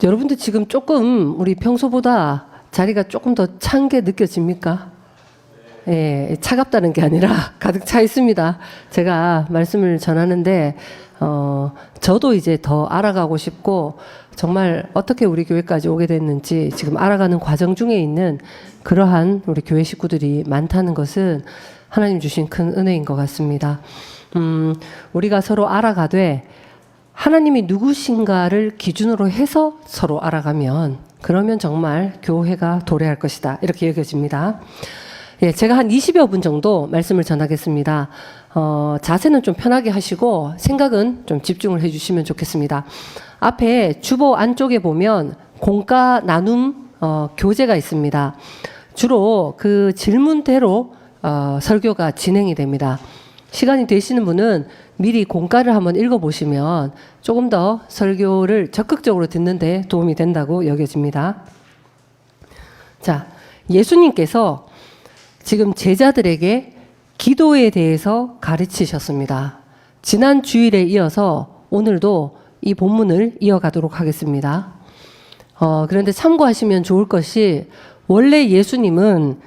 여러분들 지금 조금 우리 평소보다 자리가 조금 더 찬 게 느껴집니까? 예, 차갑다는 게 아니라 가득 차 있습니다. 제가 말씀을 전하는데, 저도 이제 더 알아가고 싶고, 정말 어떻게 우리 교회까지 오게 됐는지 지금 알아가는 과정 중에 있는 그러한 우리 교회 식구들이 많다는 것은 하나님 주신 큰 은혜인 것 같습니다. 우리가 서로 알아가되, 하나님이 누구신가를 기준으로 해서 서로 알아가면, 그러면 정말 교회가 도래할 것이다. 이렇게 여겨집니다. 예, 제가 한 20여 분 정도 말씀을 전하겠습니다. 자세는 좀 편하게 하시고 생각은 좀 집중을 해주시면 좋겠습니다. 앞에 주보 안쪽에 보면 공과 나눔 교재가 있습니다. 주로 그 질문대로 설교가 진행이 됩니다. 시간이 되시는 분은 미리 공과를 한번 읽어보시면 조금 더 설교를 적극적으로 듣는데 도움이 된다고 여겨집니다. 자, 예수님께서 지금 제자들에게 기도에 대해서 가르치셨습니다. 지난 주일에 이어서 오늘도 이 본문을 이어가도록 하겠습니다. 그런데 참고하시면 좋을 것이, 원래 예수님은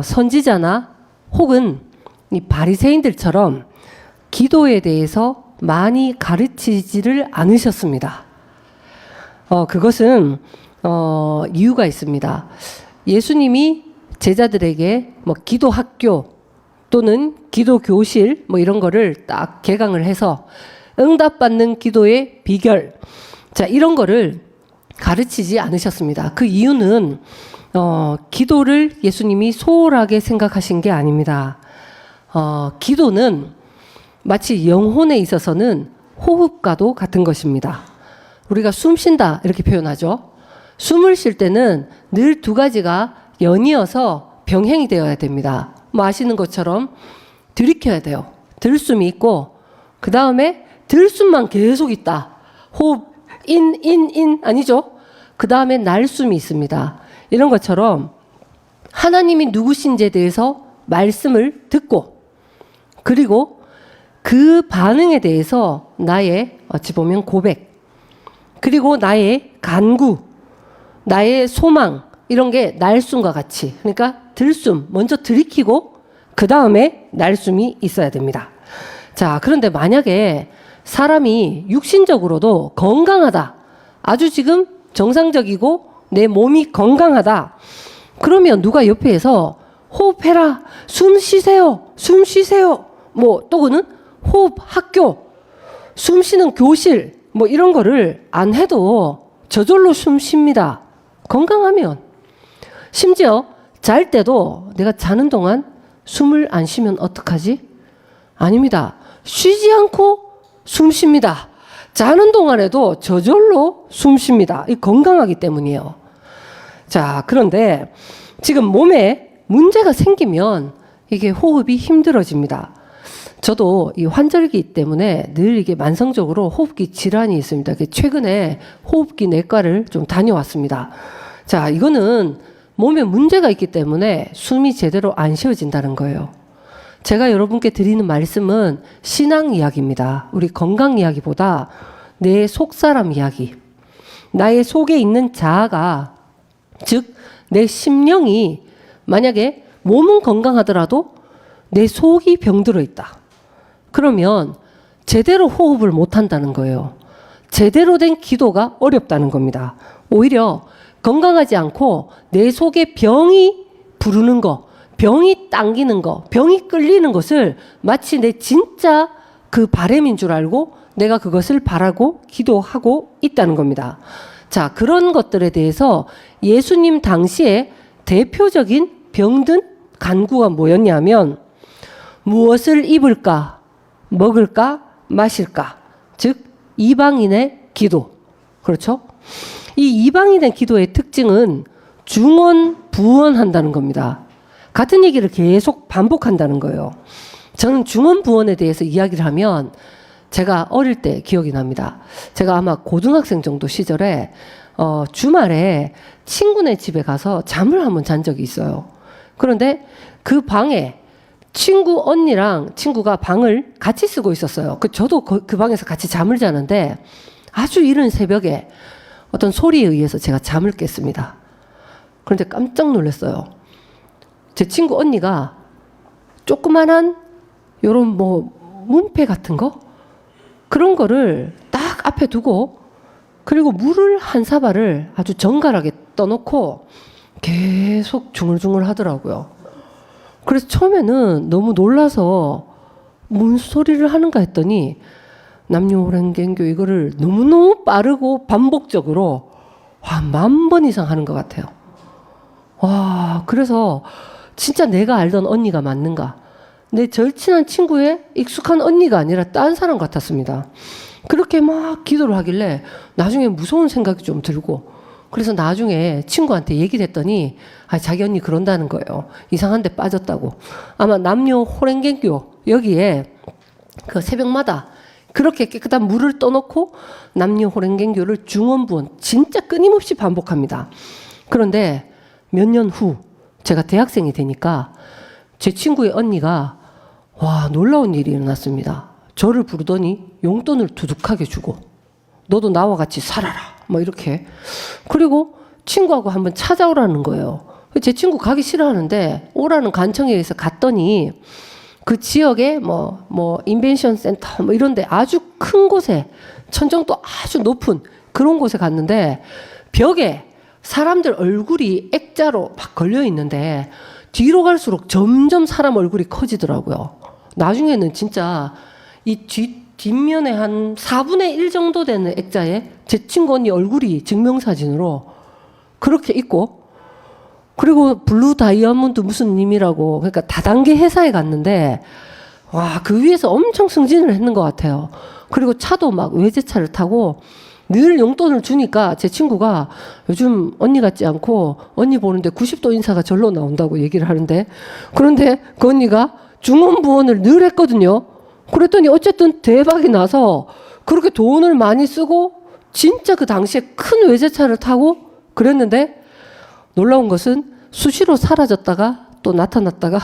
선지자나 혹은 이 바리새인들처럼 기도에 대해서 많이 가르치지를 않으셨습니다. 그것은 이유가 있습니다. 예수님이 제자들에게 뭐 기도 학교 또는 기도 교실 뭐 이런 거를 딱 개강을 해서 응답받는 기도의 비결, 자, 이런 거를 가르치지 않으셨습니다. 그 이유는 기도를 예수님이 소홀하게 생각하신 게 아닙니다. 기도는 마치 영혼에 있어서는 호흡과도 같은 것입니다. 우리가 숨 쉰다 이렇게 표현하죠. 숨을 쉴 때는 늘 두 가지가 연이어서 병행이 되어야 됩니다. 뭐 아시는 것처럼 들이켜야 돼요. 들숨이 있고, 그 다음에 들숨만 계속 있다. 호흡 인 아니죠? 그 다음에 날숨이 있습니다. 이런 것처럼 하나님이 누구신지에 대해서 말씀을 듣고, 그리고 그 반응에 대해서 나의 어찌 보면 고백, 그리고 나의 간구, 나의 소망, 이런 게 날숨과 같이, 그러니까 들숨 먼저 들이키고 그 다음에 날숨이 있어야 됩니다. 자, 그런데 만약에 사람이 육신적으로도 건강하다, 아주 지금 정상적이고 내 몸이 건강하다, 그러면 누가 옆에서 호흡해라, 숨 쉬세요, 숨 쉬세요, 뭐 또는 호흡 학교, 숨 쉬는 교실, 뭐 이런 거를 안 해도 저절로 숨 쉽니다. 건강하면. 심지어 잘 때도 내가 자는 동안 숨을 안 쉬면 어떡하지? 아닙니다. 쉬지 않고 숨 쉽니다. 자는 동안에도 저절로 숨 쉽니다. 이 건강하기 때문이에요. 자, 그런데 지금 몸에 문제가 생기면 이게 호흡이 힘들어집니다. 저도 이 환절기 때문에 늘 이게 만성적으로 호흡기 질환이 있습니다. 최근에 호흡기 내과를 좀 다녀왔습니다. 자, 이거는 몸에 문제가 있기 때문에 숨이 제대로 안 쉬어진다는 거예요. 제가 여러분께 드리는 말씀은 신앙 이야기입니다. 우리 건강 이야기보다 내 속사람 이야기. 나의 속에 있는 자아가, 즉 내 심령이 만약에 몸은 건강하더라도 내 속이 병들어 있다. 그러면 제대로 호흡을 못 한다는 거예요. 제대로 된 기도가 어렵다는 겁니다. 오히려 건강하지 않고 내 속에 병이 부르는 거, 병이 당기는 거, 병이 끌리는 것을 마치 내 진짜 그 바람인 줄 알고 내가 그것을 바라고 기도하고 있다는 겁니다. 자, 그런 것들에 대해서 예수님 당시에 대표적인 병든 간구가 뭐였냐면, 무엇을 입을까, 먹을까, 마실까, 즉 이방인의 기도. 그렇죠? 이 이방인의 기도의 특징은 중언부언한다는 겁니다. 같은 얘기를 계속 반복한다는 거예요. 저는 중언부언에 대해서 이야기를 하면 제가 어릴 때 기억이 납니다. 제가 아마 고등학생 정도 시절에 주말에 친구네 집에 가서 잠을 한번 잔 적이 있어요. 그런데 그 방에 친구 언니랑 친구가 방을 같이 쓰고 있었어요. 저도 그 방에서 같이 잠을 자는데 아주 이른 새벽에 어떤 소리에 의해서 제가 잠을 깼습니다. 그런데 깜짝 놀랐어요. 제 친구 언니가 조그만한 요런 뭐 문패 같은 거 그런 거를 딱 앞에 두고 그리고 물을 한 사발을 아주 정갈하게 떠놓고 계속 중얼중얼 하더라고요. 그래서 처음에는 너무 놀라서 뭔 소리를 하는가 했더니 남녀호랭갱교 이거를 너무너무 빠르고 반복적으로 한 10,000번 이상 하는 것 같아요. 와, 그래서 진짜 내가 알던 언니가 맞는가? 내 절친한 친구의 익숙한 언니가 아니라 딴 사람 같았습니다. 그렇게 막 기도를 하길래 나중에 무서운 생각이 좀 들고 그래서 나중에 친구한테 얘기를 했더니 자기 언니 그런다는 거예요. 이상한 데 빠졌다고. 아마 남녀 호랭갱교 여기에 그 새벽마다 그렇게 깨끗한 물을 떠놓고 남녀 호랭갱교를 중원부원 진짜 끊임없이 반복합니다. 그런데 몇 년 후 제가 대학생이 되니까 제 친구의 언니가 와 놀라운 일이 일어났습니다. 저를 부르더니 용돈을 두둑하게 주고 너도 나와 같이 살아라 뭐 이렇게 그리고 친구하고 한번 찾아오라는 거예요. 제 친구 가기 싫어하는데 오라는 간청에 의해서 갔더니 그 지역에 뭐 인벤션 센터 뭐 이런데 아주 큰 곳에 천정도 아주 높은 그런 곳에 갔는데 벽에 사람들 얼굴이 액자로 막 걸려 있는데 뒤로 갈수록 점점 사람 얼굴이 커지더라고요. 나중에는 진짜 이 뒷면에 한 4분의 1 정도 되는 액자에 제 친구 언니 얼굴이 증명사진으로 그렇게 있고 그리고 블루 다이아몬드 무슨 님이라고 그러니까 다단계 회사에 갔는데 와, 그 위에서 엄청 승진을 했는 것 같아요. 그리고 차도 막 외제차를 타고 늘 용돈을 주니까 제 친구가 요즘 언니 같지 않고 언니 보는데 90도 인사가 절로 나온다고 얘기를 하는데 그런데 그 언니가 중원부원을 늘 했거든요. 그랬더니 어쨌든 대박이 나서 그렇게 돈을 많이 쓰고 진짜 그 당시에 큰 외제차를 타고 그랬는데 놀라운 것은 수시로 사라졌다가 또 나타났다가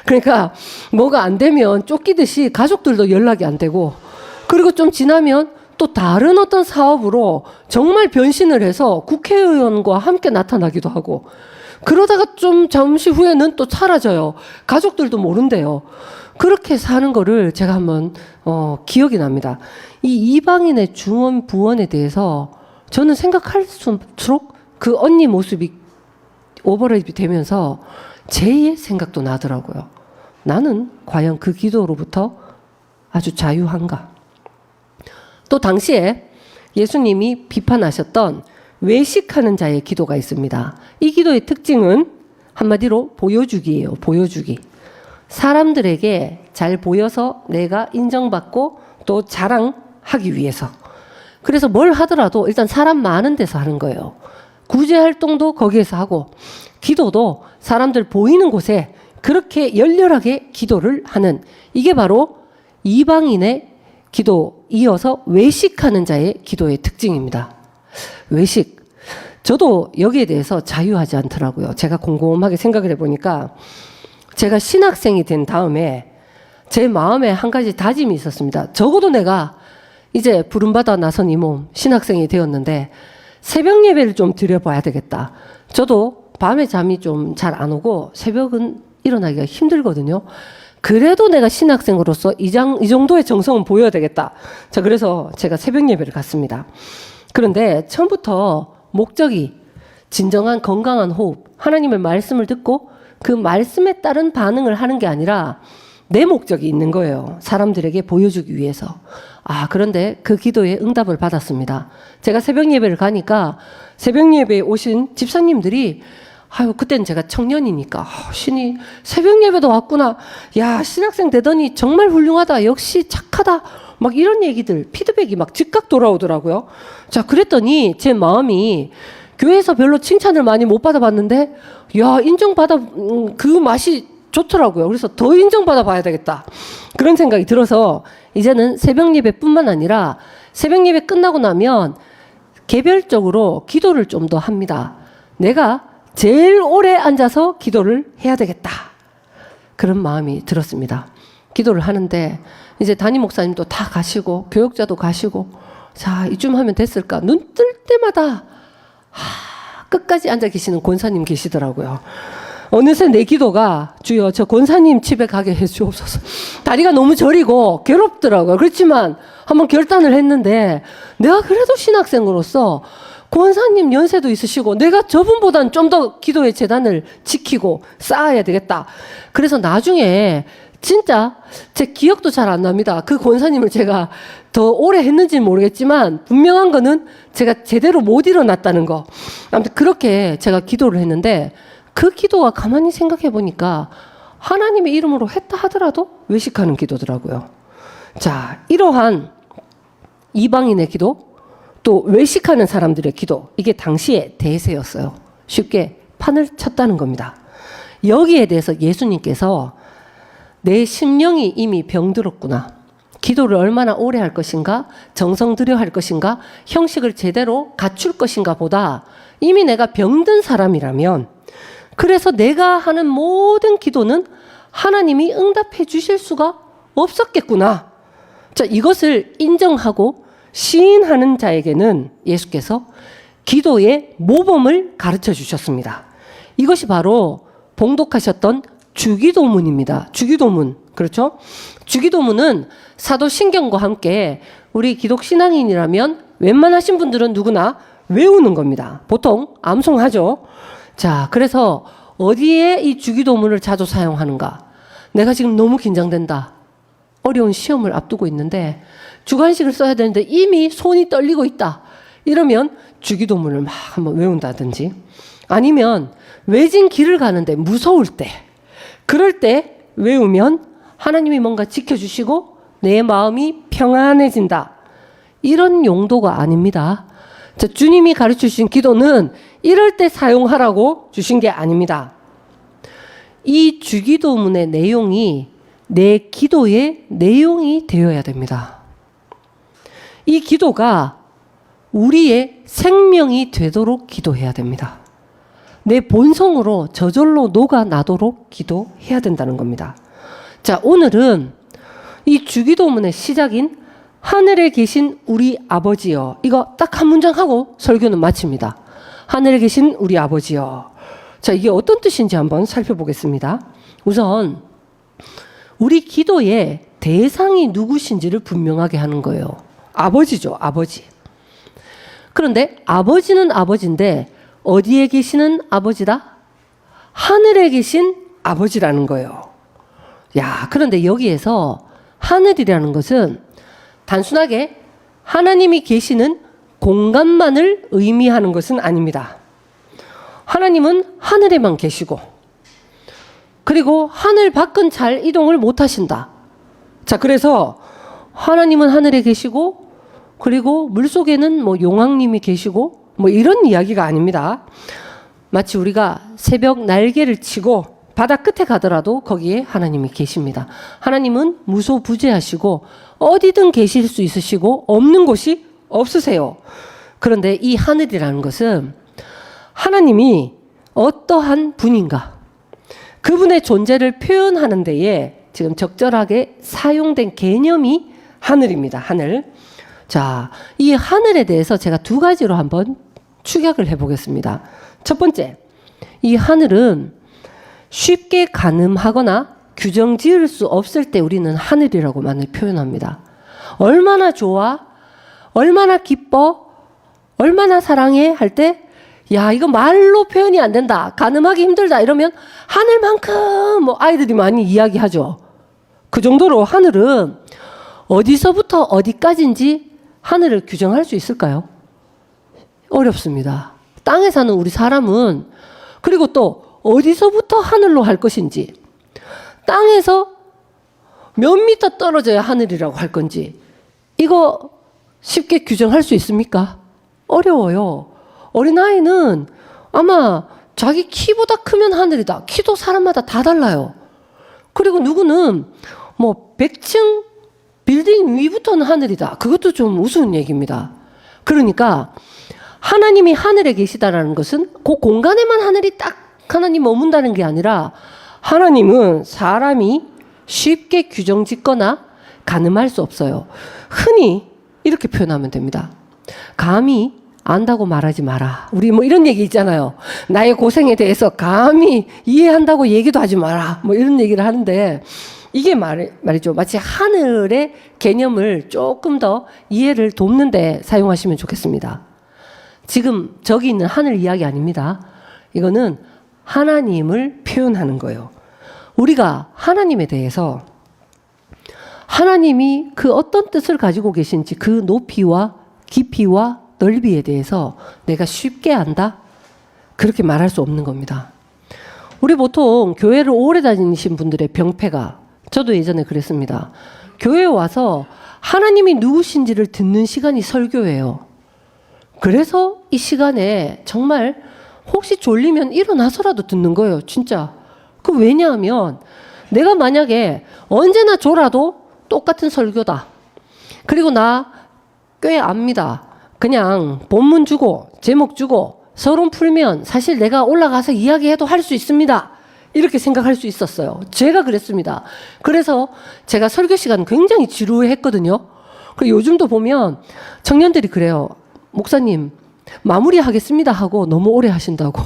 그러니까 뭐가 안 되면 쫓기듯이 가족들도 연락이 안 되고 그리고 좀 지나면 또 다른 어떤 사업으로 정말 변신을 해서 국회의원과 함께 나타나기도 하고 그러다가 좀 잠시 후에는 또 사라져요. 가족들도 모른대요. 그렇게 사는 거를 제가 한번 기억이 납니다. 이 이방인의 중원 부원에 대해서 저는 생각할수록 그 언니 모습이 오버랩이 되면서 제 생각도 나더라고요. 나는 과연 그 기도로부터 아주 자유한가? 또 당시에 예수님이 비판하셨던 외식하는 자의 기도가 있습니다. 이 기도의 특징은 한마디로 보여주기예요. 보여주기. 사람들에게 잘 보여서 내가 인정받고 또 자랑하기 위해서. 그래서 뭘 하더라도 일단 사람 많은 데서 하는 거예요. 구제 활동도 거기에서 하고 기도도 사람들 보이는 곳에 그렇게 열렬하게 기도를 하는 이게 바로 이방인의 기도 이어서 외식하는 자의 기도의 특징입니다. 외식. 저도 여기에 대해서 자유하지 않더라고요. 제가 곰곰하게 생각을 해보니까 제가 신학생이 된 다음에 제 마음에 한 가지 다짐이 있었습니다. 적어도 내가 이제 부름받아 나선 이 몸 신학생이 되었는데 새벽 예배를 좀 드려봐야 되겠다. 저도 밤에 잠이 좀 잘 안 오고 새벽은 일어나기가 힘들거든요. 그래도 내가 신학생으로서 이 정도의 정성은 보여야 되겠다. 자, 그래서 제가 새벽 예배를 갔습니다. 그런데 처음부터 목적이 진정한 건강한 호흡, 하나님의 말씀을 듣고 그 말씀에 따른 반응을 하는 게 아니라 내 목적이 있는 거예요. 사람들에게 보여주기 위해서. 그런데 그 기도에 응답을 받았습니다. 제가 새벽 예배를 가니까 새벽 예배에 오신 집사님들이 그때는 제가 청년이니까 신이 새벽 예배도 왔구나. 야, 신학생 되더니 정말 훌륭하다. 역시 착하다. 막 이런 얘기들, 피드백이 막 즉각 돌아오더라고요. 자, 그랬더니 제 마음이 교회에서 별로 칭찬을 많이 못 받아봤는데 야, 인정받아 그 맛이 좋더라고요. 그래서 더 인정받아 봐야 되겠다. 그런 생각이 들어서 이제는 새벽 예배뿐만 아니라 새벽 예배 끝나고 나면 개별적으로 기도를 좀 더 합니다. 내가 제일 오래 앉아서 기도를 해야 되겠다. 그런 마음이 들었습니다. 기도를 하는데 이제 담임 목사님도 다 가시고 교역자도 가시고 자, 이쯤 하면 됐을까? 눈 뜰 때마다 끝까지 앉아 계시는 권사님 계시더라고요. 어느새 내 기도가 주여 저 권사님 집에 가게 해주옵소서. 다리가 너무 저리고 괴롭더라고요. 그렇지만 한번 결단을 했는데 내가 그래도 신학생으로서 권사님 연세도 있으시고 내가 저분보다는 좀 더 기도의 재단을 지키고 쌓아야 되겠다. 그래서 나중에 진짜 제 기억도 잘 안 납니다. 그 권사님을 제가 더 오래 했는지는 모르겠지만 분명한 거는 제가 제대로 못 일어났다는 거. 아무튼 그렇게 제가 기도를 했는데 그 기도가 가만히 생각해 보니까 하나님의 이름으로 했다 하더라도 외식하는 기도더라고요. 자, 이러한 이방인의 기도, 또 외식하는 사람들의 기도, 이게 당시의 대세였어요. 쉽게 판을 쳤다는 겁니다. 여기에 대해서 예수님께서 내 심령이 이미 병들었구나. 기도를 얼마나 오래 할 것인가, 정성 들여 할 것인가, 형식을 제대로 갖출 것인가 보다 이미 내가 병든 사람이라면, 그래서 내가 하는 모든 기도는 하나님이 응답해 주실 수가 없었겠구나. 자, 이것을 인정하고 시인하는 자에게는 예수께서 기도의 모범을 가르쳐 주셨습니다. 이것이 바로 봉독하셨던 주기도문입니다. 주기도문. 그렇죠? 주기도문은 사도신경과 함께 우리 기독신앙인이라면 웬만하신 분들은 누구나 외우는 겁니다. 보통 암송하죠. 자, 그래서 어디에 이 주기도문을 자주 사용하는가? 내가 지금 너무 긴장된다. 어려운 시험을 앞두고 있는데 주관식을 써야 되는데 이미 손이 떨리고 있다. 이러면 주기도문을 막 한번 외운다든지, 아니면 외진 길을 가는데 무서울 때, 그럴 때 외우면 하나님이 뭔가 지켜주시고 내 마음이 평안해진다. 이런 용도가 아닙니다. 자, 주님이 가르쳐 주신 기도는 이럴 때 사용하라고 주신 게 아닙니다. 이 주기도문의 내용이 내 기도의 내용이 되어야 됩니다. 이 기도가 우리의 생명이 되도록 기도해야 됩니다. 내 본성으로 저절로 녹아나도록 기도해야 된다는 겁니다. 자, 오늘은 이 주기도문의 시작인 하늘에 계신 우리 아버지여, 이거 딱 한 문장 하고 설교는 마칩니다. 하늘에 계신 우리 아버지여. 자, 이게 어떤 뜻인지 한번 살펴보겠습니다. 우선 우리 기도의 대상이 누구신지를 분명하게 하는 거예요. 아버지죠, 아버지. 그런데 아버지는 아버지인데 어디에 계시는 아버지다? 하늘에 계신 아버지라는 거예요. 야, 그런데 여기에서 하늘이라는 것은 단순하게 하나님이 계시는 공간만을 의미하는 것은 아닙니다. 하나님은 하늘에만 계시고, 그리고 하늘 밖은 잘 이동을 못 하신다. 자, 그래서 하나님은 하늘에 계시고, 그리고 물속에는 뭐 용왕님이 계시고, 뭐 이런 이야기가 아닙니다. 마치 우리가 새벽 날개를 치고 바다 끝에 가더라도 거기에 하나님이 계십니다. 하나님은 무소부재하시고 어디든 계실 수 있으시고 없는 곳이 없으세요. 그런데 이 하늘이라는 것은 하나님이 어떠한 분인가, 그분의 존재를 표현하는 데에 지금 적절하게 사용된 개념이 하늘입니다. 하늘. 자, 이 하늘에 대해서 제가 두 가지로 한번 축약을 해보겠습니다. 첫 번째, 이 하늘은 쉽게 가늠하거나 규정 지을 수 없을 때 우리는 하늘이라고만을 표현합니다. 얼마나 좋아, 얼마나 기뻐, 얼마나 사랑해 할 때, 야, 이거 말로 표현이 안 된다, 가늠하기 힘들다 이러면 하늘만큼 뭐 아이들이 많이 이야기하죠. 그 정도로 하늘은 어디서부터 어디까지인지 하늘을 규정할 수 있을까요? 어렵습니다. 땅에 사는 우리 사람은, 그리고 또 어디서부터 하늘로 할 것인지, 땅에서 몇 미터 떨어져야 하늘이라고 할 건지, 이거 쉽게 규정할 수 있습니까? 어려워요. 어린아이는 아마 자기 키보다 크면 하늘이다. 키도 사람마다 다 달라요. 그리고 누구는 뭐 100층 빌딩 위부터는 하늘이다. 그것도 좀 우스운 얘기입니다. 그러니까 하나님이 하늘에 계시다라는 것은 그 공간에만 하늘이 딱 하나님 머문다는 게 아니라, 하나님은 사람이 쉽게 규정 짓거나 가늠할 수 없어요. 흔히 이렇게 표현하면 됩니다. 감히 안다고 말하지 마라. 우리 뭐 이런 얘기 있잖아요. 나의 고생에 대해서 감히 이해한다고 얘기도 하지 마라. 뭐 이런 얘기를 하는데 이게 말이죠. 마치 하늘의 개념을 조금 더 이해를 돕는데 사용하시면 좋겠습니다. 지금 저기 있는 하늘 이야기 아닙니다. 이거는 하나님을 표현하는 거예요. 우리가 하나님에 대해서 하나님이 그 어떤 뜻을 가지고 계신지 그 높이와 깊이와 넓이에 대해서 내가 쉽게 안다? 그렇게 말할 수 없는 겁니다. 우리 보통 교회를 오래 다니신 분들의 병폐가, 저도 예전에 그랬습니다. 교회에 와서 하나님이 누구신지를 듣는 시간이 설교예요. 그래서 이 시간에 정말 혹시 졸리면 일어나서라도 듣는 거예요. 진짜. 왜냐하면 내가 만약에 언제나 졸아도 똑같은 설교다. 그리고 나 꽤 압니다. 그냥 본문 주고 제목 주고 서론 풀면 사실 내가 올라가서 이야기해도 할 수 있습니다. 이렇게 생각할 수 있었어요. 제가 그랬습니다. 그래서 제가 설교 시간 굉장히 지루했거든요. 그리고 요즘도 보면 청년들이 그래요. 목사님 마무리하겠습니다 하고 너무 오래 하신다고.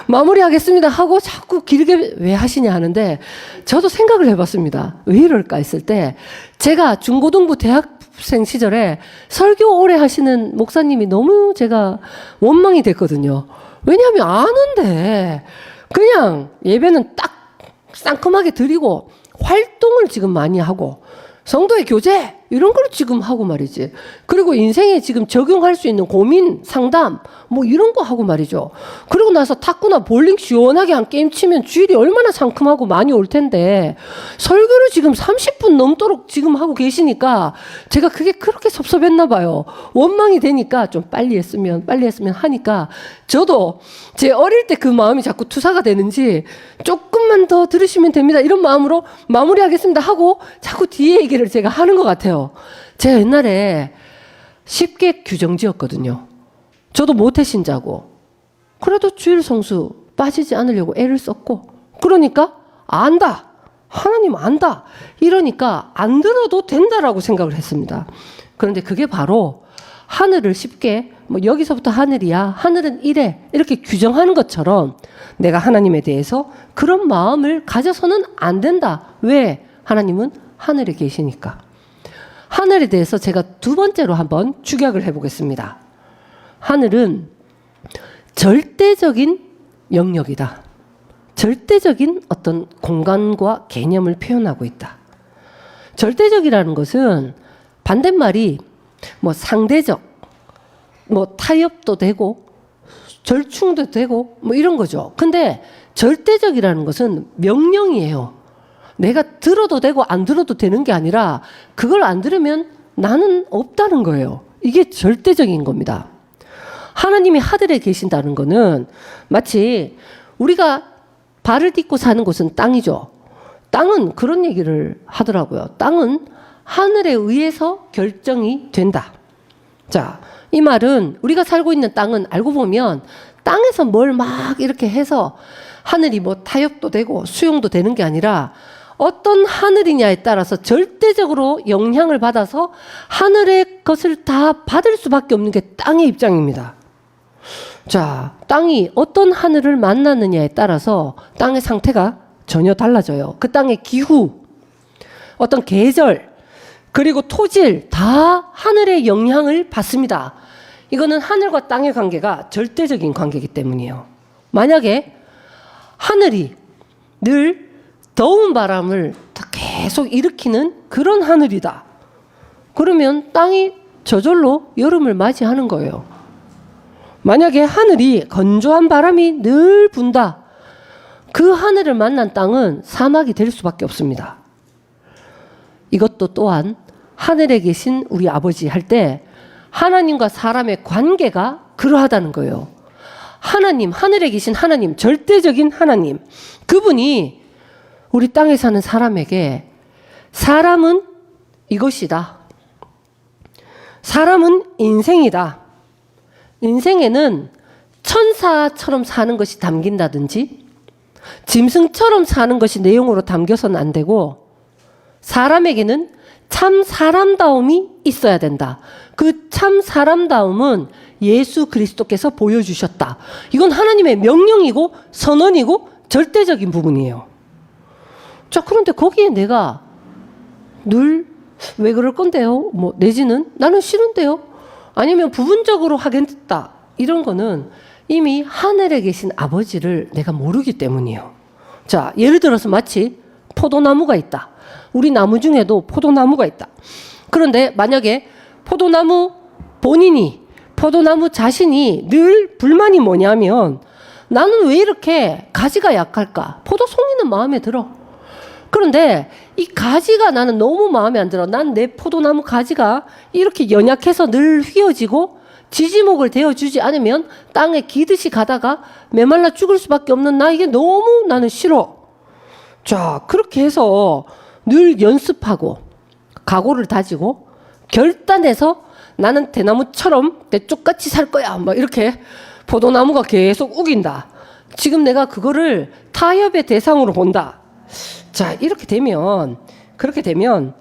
마무리하겠습니다 하고 자꾸 길게 왜 하시냐 하는데 저도 생각을 해봤습니다. 왜 이럴까 했을 때 제가 중고등부 대학생 시절에 설교 오래 하시는 목사님이 너무 제가 원망이 됐거든요. 왜냐하면 아는데 그냥 예배는 딱 상큼하게 드리고 활동을 지금 많이 하고 성도의 교제 이런 걸 지금 하고 말이지. 그리고 인생에 지금 적용할 수 있는 고민, 상담 뭐 이런 거 하고 말이죠. 그리고 나서 탁구나 볼링 시원하게 한 게임 치면 주일이 얼마나 상큼하고 많이 올 텐데 설교를 지금 30분 넘도록 지금 하고 계시니까 제가 그게 그렇게 섭섭했나 봐요. 원망이 되니까 좀 빨리 했으면 하니까 저도 제 어릴 때 그 마음이 자꾸 투사가 되는지 조금만 더 들으시면 됩니다. 이런 마음으로 마무리하겠습니다 하고 자꾸 뒤에 얘기를 제가 하는 것 같아요. 제가 옛날에 쉽게 규정지었거든요. 저도 모태신자고 그래도 주일 성수 빠지지 않으려고 애를 썼고 그러니까 안다. 하나님 안다. 이러니까 안 들어도 된다라고 생각을 했습니다. 그런데 그게 바로 하늘을 쉽게 뭐 여기서부터 하늘이야. 하늘은 이래. 이렇게 규정하는 것처럼 내가 하나님에 대해서 그런 마음을 가져서는 안 된다. 왜? 하나님은 하늘에 계시니까. 하늘에 대해서 제가 두 번째로 한번 축약을 해보겠습니다. 하늘은 절대적인 영역이다. 절대적인 어떤 공간과 개념을 표현하고 있다. 절대적이라는 것은 반대말이 뭐 상대적, 뭐 타협도 되고 절충도 되고 뭐 이런 거죠. 근데 절대적이라는 것은 명령이에요. 내가 들어도 되고 안 들어도 되는 게 아니라 그걸 안 들으면 나는 없다는 거예요. 이게 절대적인 겁니다. 하나님이 하늘에 계신다는 거는 마치 우리가 발을 딛고 사는 곳은 땅이죠. 땅은 그런 얘기를 하더라고요. 땅은 하늘에 의해서 결정이 된다. 자, 이 말은 우리가 살고 있는 땅은 알고 보면 땅에서 뭘 막 이렇게 해서 하늘이 뭐 타협도 되고 수용도 되는 게 아니라 어떤 하늘이냐에 따라서 절대적으로 영향을 받아서 하늘의 것을 다 받을 수밖에 없는 게 땅의 입장입니다. 자, 땅이 어떤 하늘을 만나느냐에 따라서 땅의 상태가 전혀 달라져요. 그 땅의 기후, 어떤 계절, 그리고 토질 다 하늘의 영향을 받습니다. 이거는 하늘과 땅의 관계가 절대적인 관계이기 때문이에요. 만약에 하늘이 늘 더운 바람을 계속 일으키는 그런 하늘이다. 그러면 땅이 저절로 여름을 맞이하는 거예요. 만약에 하늘이 건조한 바람이 늘 분다. 그 하늘을 만난 땅은 사막이 될 수밖에 없습니다. 이것도 또한 하늘에 계신 우리 아버지 할 때 하나님과 사람의 관계가 그러하다는 거예요. 하나님, 하늘에 계신 하나님, 절대적인 하나님, 그분이 우리 땅에 사는 사람에게 사람은 이것이다. 사람은 인생이다. 인생에는 천사처럼 사는 것이 담긴다든지 짐승처럼 사는 것이 내용으로 담겨서는 안 되고 사람에게는 참 사람다움이 있어야 된다. 그 참 사람다움은 예수 그리스도께서 보여주셨다. 이건 하나님의 명령이고 선언이고 절대적인 부분이에요. 자, 그런데 거기에 내가 늘 왜 그럴 건데요? 뭐 내지는 나는 싫은데요? 아니면 부분적으로 하겠다. 이런 거는 이미 하늘에 계신 아버지를 내가 모르기 때문이에요. 자, 예를 들어서 마치 포도나무가 있다. 우리 나무 중에도 포도나무가 있다. 그런데 만약에 포도나무 본인이, 포도나무 자신이 늘 불만이 뭐냐면 나는 왜 이렇게 가지가 약할까? 포도송이는 마음에 들어. 그런데 이 가지가 나는 너무 마음에 안 들어. 난 내 포도나무 가지가 이렇게 연약해서 늘 휘어지고 지지목을 대어주지 않으면 땅에 기듯이 가다가 메말라 죽을 수밖에 없는 나, 이게 너무 나는 싫어. 자, 그렇게 해서 늘 연습하고 각오를 다지고 결단해서 나는 대나무처럼 내 쪽같이 살 거야. 막 이렇게 포도나무가 계속 우긴다. 지금 내가 그거를 타협의 대상으로 본다. 자, 그렇게 되면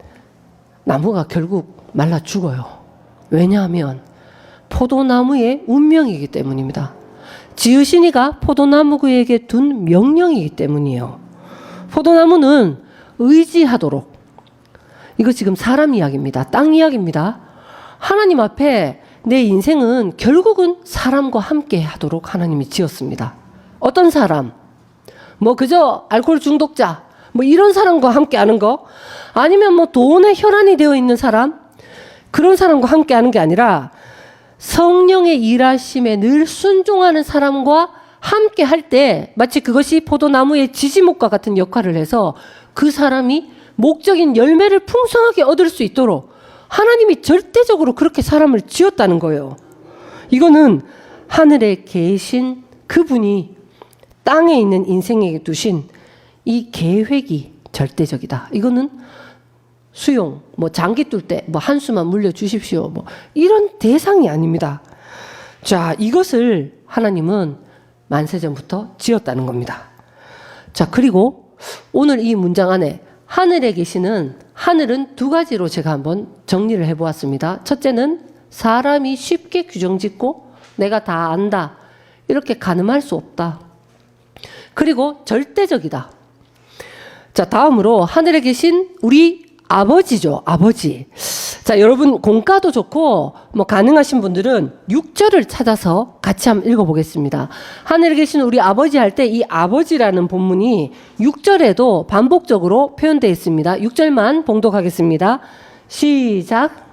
나무가 결국 말라 죽어요. 왜냐하면 포도나무의 운명이기 때문입니다. 지으신 이가 포도나무에게 둔 명령이기 때문이에요. 포도나무는 의지하도록, 이거 지금 사람 이야기입니다. 땅 이야기입니다. 하나님 앞에 내 인생은 결국은 사람과 함께 하도록 하나님이 지었습니다. 어떤 사람? 뭐 그저 알코올 중독자, 뭐 이런 사람과 함께 하는 거, 아니면 뭐 돈에 혈안이 되어 있는 사람, 그런 사람과 함께 하는 게 아니라 성령의 일하심에 늘 순종하는 사람과 함께 할 때 마치 그것이 포도나무의 지지목과 같은 역할을 해서 그 사람이 목적인 열매를 풍성하게 얻을 수 있도록 하나님이 절대적으로 그렇게 사람을 지었다는 거예요. 이거는 하늘에 계신 그분이 땅에 있는 인생에게 두신 이 계획이 절대적이다. 이거는 수용, 뭐 장기 뚫 때 뭐 한수만 물려주십시오, 뭐 이런 대상이 아닙니다. 자, 이것을 하나님은 만세전부터 지었다는 겁니다. 자, 그리고 오늘 이 문장 안에 하늘에 계시는, 하늘은 두 가지로 제가 한번 정리를 해보았습니다. 첫째는 사람이 쉽게 규정짓고 내가 다 안다, 이렇게 가늠할 수 없다. 그리고 절대적이다. 자, 다음으로 하늘에 계신 우리 아버지죠. 아버지. 자, 여러분 공과도 좋고 뭐 가능하신 분들은 6절을 찾아서 같이 한번 읽어보겠습니다. 하늘에 계신 우리 아버지 할 때 이 아버지라는 본문이 6절에도 반복적으로 표현되어 있습니다. 6절만 봉독하겠습니다. 시작.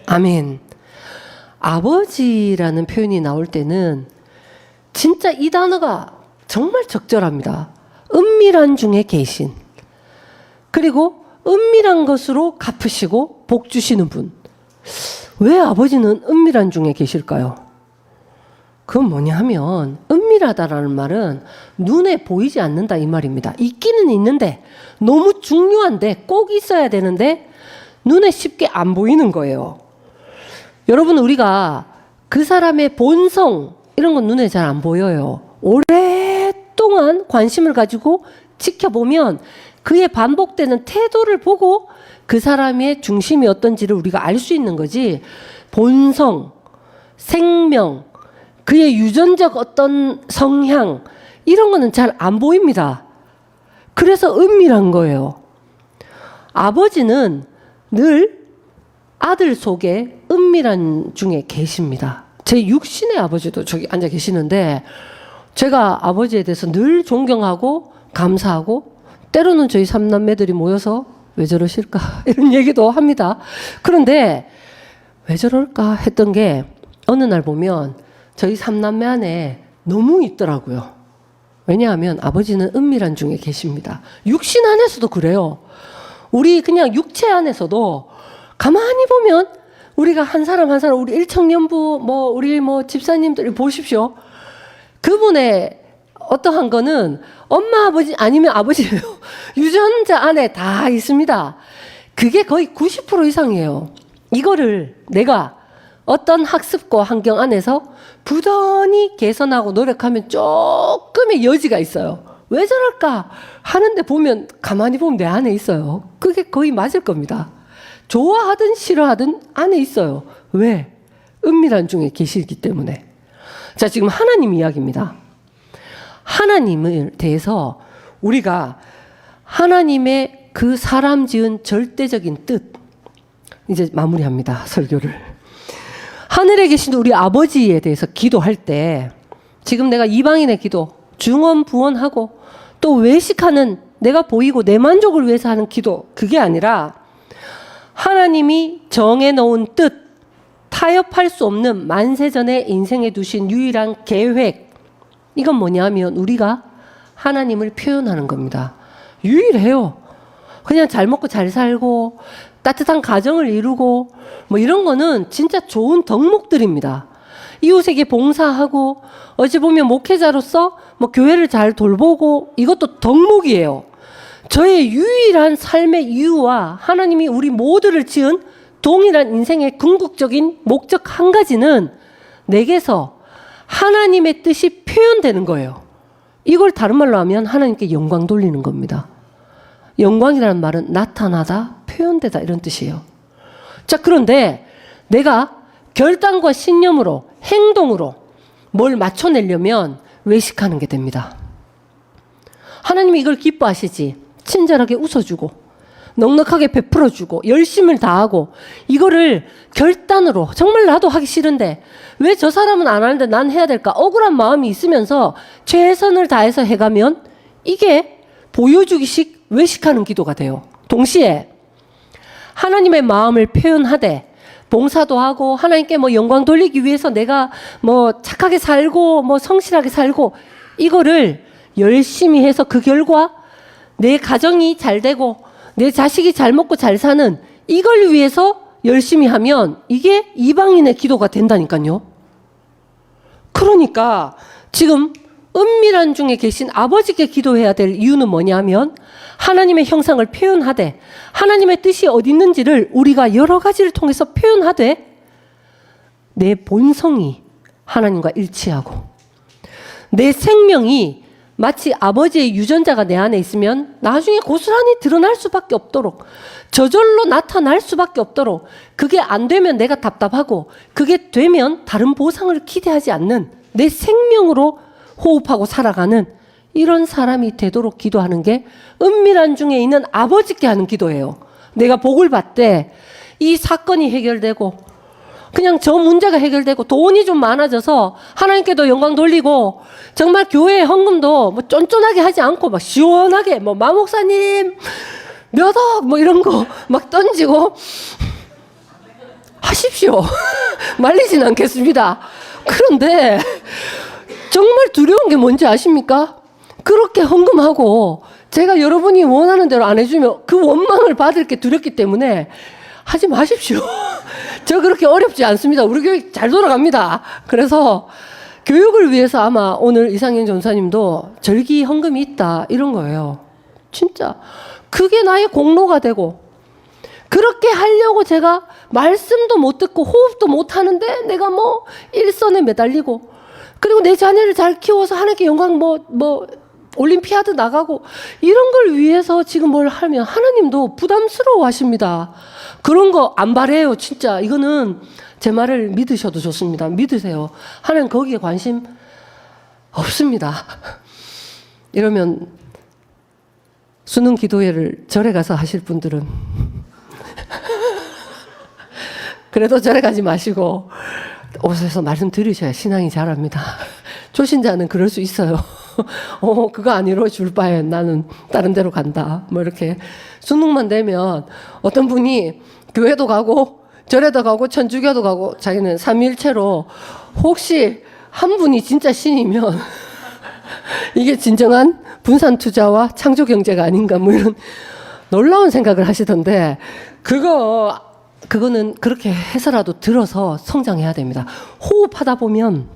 아멘. 아버지라는 표현이 나올 때는 진짜 이 단어가 정말 적절합니다. 은밀한 중에 계신, 그리고 은밀한 것으로 갚으시고 복 주시는 분. 왜 아버지는 은밀한 중에 계실까요? 그건 뭐냐 하면 은밀하다라는 말은 눈에 보이지 않는다 이 말입니다. 있기는 있는데 너무 중요한데 꼭 있어야 되는데 눈에 쉽게 안 보이는 거예요. 여러분, 우리가 그 사람의 본성 이런 건 눈에 잘 안 보여요. 오랫동안 관심을 가지고 지켜보면 그의 반복되는 태도를 보고 그 사람의 중심이 어떤지를 우리가 알 수 있는 거지, 본성, 생명, 그의 유전적 어떤 성향 이런 거는 잘 안 보입니다. 그래서 은밀한 거예요. 아버지는 늘 아들 속에 은밀한 중에 계십니다. 제 육신의 아버지도 저기 앉아 계시는데 제가 아버지에 대해서 늘 존경하고 감사하고, 때로는 저희 삼남매들이 모여서 왜 저러실까 이런 얘기도 합니다. 그런데 왜 저럴까 했던 게 어느 날 보면 저희 삼남매 안에 너무 있더라고요. 왜냐하면 아버지는 은밀한 중에 계십니다. 육신 안에서도 그래요. 우리 그냥 육체 안에서도 가만히 보면 우리가 한 사람 한 사람, 우리 일청년부 뭐 우리 뭐 집사님들 보십시오. 그분의 어떠한 거는 엄마 아버지 아니면 아버지예요. 유전자 안에 다 있습니다. 그게 거의 90% 이상이에요. 이거를 내가 어떤 학습과 환경 안에서 부단히 개선하고 노력하면 조금의 여지가 있어요. 왜 저럴까 하는데 보면 가만히 보면 내 안에 있어요. 그게 거의 맞을 겁니다. 좋아하든 싫어하든 안에 있어요. 왜? 은밀한 중에 계시기 때문에. 자, 지금 하나님 이야기입니다. 하나님을 대해서 우리가 하나님의 그 사람 지은 절대적인 뜻, 이제 마무리합니다. 설교를. 하늘에 계신 우리 아버지에 대해서 기도할 때 지금 내가 이방인의 기도, 중언부언하고 또 외식하는 내가 보이고 내 만족을 위해서 하는 기도, 그게 아니라 하나님이 정해놓은 뜻, 타협할 수 없는 만세전에 인생에 두신 유일한 계획, 이건 뭐냐면 우리가 하나님을 표현하는 겁니다. 유일해요. 그냥 잘 먹고 잘 살고 따뜻한 가정을 이루고 뭐 이런 거는 진짜 좋은 덕목들입니다. 이웃에게 봉사하고 어찌 보면 목회자로서 뭐 교회를 잘 돌보고 이것도 덕목이에요. 저의 유일한 삶의 이유와 하나님이 우리 모두를 지은 동일한 인생의 궁극적인 목적 한 가지는 내게서 하나님의 뜻이 표현되는 거예요. 이걸 다른 말로 하면 하나님께 영광 돌리는 겁니다. 영광이라는 말은 나타나다, 표현되다 이런 뜻이에요. 자, 그런데 내가 결단과 신념으로 행동으로 뭘 맞춰내려면 외식하는 게 됩니다. 하나님이 이걸 기뻐하시지. 친절하게 웃어주고 넉넉하게 베풀어주고 열심을 다하고 이거를 결단으로 정말 나도 하기 싫은데 왜 저 사람은 안 하는데 난 해야 될까? 억울한 마음이 있으면서 최선을 다해서 해가면 이게 보여주기식 외식하는 기도가 돼요. 동시에 하나님의 마음을 표현하되 봉사도 하고 하나님께 뭐 영광 돌리기 위해서 내가 뭐 착하게 살고 뭐 성실하게 살고 이거를 열심히 해서 그 결과 내 가정이 잘 되고 내 자식이 잘 먹고 잘 사는 이걸 위해서 열심히 하면 이게 이방인의 기도가 된다니까요. 그러니까 지금 은밀한 중에 계신 아버지께 기도해야 될 이유는 뭐냐면 하나님의 형상을 표현하되 하나님의 뜻이 어디 있는지를 우리가 여러 가지를 통해서 표현하되 내 본성이 하나님과 일치하고 내 생명이 마치 아버지의 유전자가 내 안에 있으면 나중에 고스란히 드러날 수밖에 없도록 저절로 나타날 수밖에 없도록 그게 안 되면 내가 답답하고 그게 되면 다른 보상을 기대하지 않는 내 생명으로 호흡하고 살아가는 이런 사람이 되도록 기도하는 게 은밀한 중에 있는 아버지께 하는 기도예요. 내가 복을 받되 이 사건이 해결되고 그냥 저 문제가 해결되고 돈이 좀 많아져서 하나님께도 영광 돌리고 정말 교회 헌금도 뭐 쫀쫀하게 하지 않고 막 시원하게 뭐 마목사님 몇 억 뭐 이런 거 막 던지고 하십시오. 말리진 않겠습니다. 그런데 정말 두려운 게 뭔지 아십니까? 그렇게 헌금하고 제가 여러분이 원하는 대로 안 해주면 그 원망을 받을 게 두렵기 때문에 하지 마십시오. 저 그렇게 어렵지 않습니다. 우리 교회 잘 돌아갑니다. 그래서 교육을 위해서 아마 오늘 이상현 전사님도 절기 헌금이 있다 이런 거예요. 진짜 그게 나의 공로가 되고 그렇게 하려고 제가 말씀도 못 듣고 호흡도 못 하는데 내가 뭐 일선에 매달리고 그리고 내 자녀를 잘 키워서 하나님께 영광 뭐 올림피아드 나가고 이런 걸 위해서 지금 뭘 하면 하나님도 부담스러워 하십니다. 그런 거 안 바래요. 진짜 이거는 제 말을 믿으셔도 좋습니다. 믿으세요. 하나님 거기에 관심 없습니다. 이러면 수능 기도회를 절에 가서 하실 분들은 그래도 절에 가지 마시고 오셔서 말씀 들으셔야 신앙이 자랍니다. 초신자는 그럴 수 있어요. 그거 안 이루어줄 바에 나는 다른 데로 간다. 뭐 이렇게 수능만 되면 어떤 분이 교회도 가고 절에도 가고 천주교도 가고 자기는 삼위일체로 혹시 한 분이 진짜 신이면 이게 진정한 분산 투자와 창조 경제가 아닌가 뭐 이런 놀라운 생각을 하시던데 그거는 그렇게 해서라도 들어서 성장해야 됩니다. 호흡하다 보면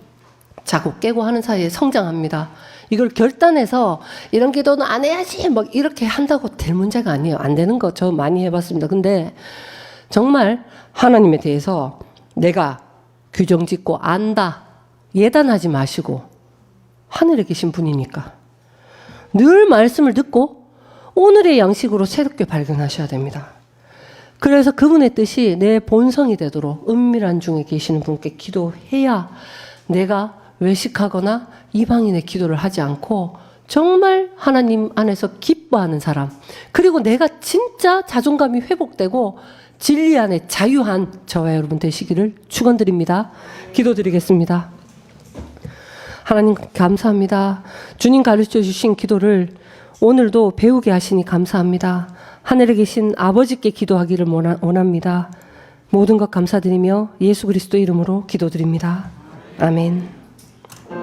자꾸 깨고 하는 사이에 성장합니다. 이걸 결단해서 이런 기도는 안 해야지 막 이렇게 한다고 될 문제가 아니에요. 안 되는 거 저 많이 해봤습니다. 근데 정말 하나님에 대해서 내가 규정 짓고 안다, 예단하지 마시고 하늘에 계신 분이니까 늘 말씀을 듣고 오늘의 양식으로 새롭게 발견하셔야 됩니다. 그래서 그분의 뜻이 내 본성이 되도록 은밀한 중에 계시는 분께 기도해야 내가 외식하거나 이방인의 기도를 하지 않고 정말 하나님 안에서 기뻐하는 사람, 그리고 내가 진짜 자존감이 회복되고 진리 안에 자유한 저와 여러분 되시기를 축원드립니다. 기도드리겠습니다. 하나님 감사합니다. 주님 가르쳐 주신 기도를 오늘도 배우게 하시니 감사합니다. 하늘에 계신 아버지께 기도하기를 원합니다. 모든 것 감사드리며 예수 그리스도 이름으로 기도드립니다. 아멘.